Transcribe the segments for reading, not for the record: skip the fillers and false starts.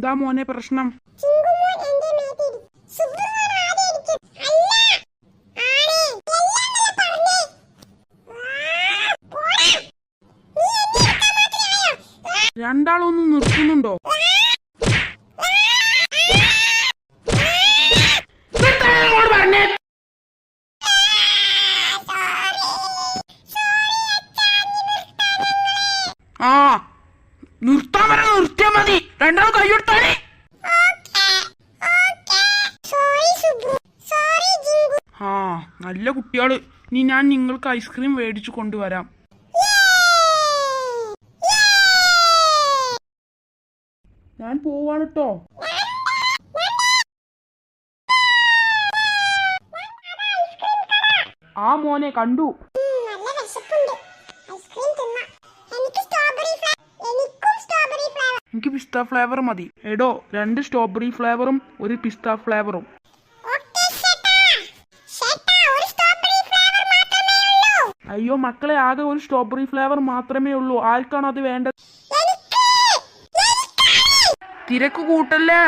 എന്താ മോനെ പ്രശ്നം? രണ്ടാളൊന്നും നിർത്തുന്നുണ്ടോ? ആ നിർത്താൻ വരെ നിർത്തിയാ മതി. രണ്ടാളും കൈയെടുത്താണേ. ആ നല്ല കുട്ടികള്. ഇനി ഞാൻ നിങ്ങൾക്ക് ഐസ്ക്രീം മേടിച്ചു കൊണ്ടുവരാം. ഞാൻ പോവാണ് ട്ടോ. ആ മോനെ കണ്ടു. എനിക്ക് പിസ്ത ഫ്ലേവർ മതി. എടോ 2 സ്ട്രോബെറി ഫ്ലേവറും 1 പിസ്ത ഫ്ലേവറും. അയ്യോ മക്കളെ, ആകെ 1 സ്ട്രോബെറി ഫ്ലേവർ മാത്രമേ ഉള്ളൂ. ആർക്കാണ് അത് വേണ്ടത്? തിരക്ക് കൂട്ടല്ലേ.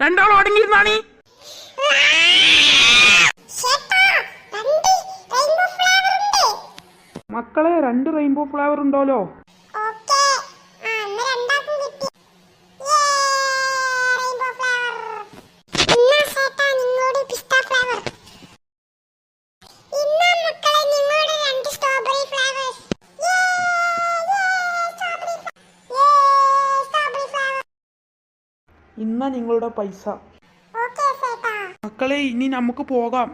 രണ്ടാളും അടങ്ങിയിരുന്നാണീ. മക്കളെ 2 റെയിൻബോ ഫ്ലേവർ ഉണ്ടല്ലോ. ഇന്നാ നിങ്ങളുടെ പൈസ. മക്കളെ ഇനി നമുക്ക് പോകാം.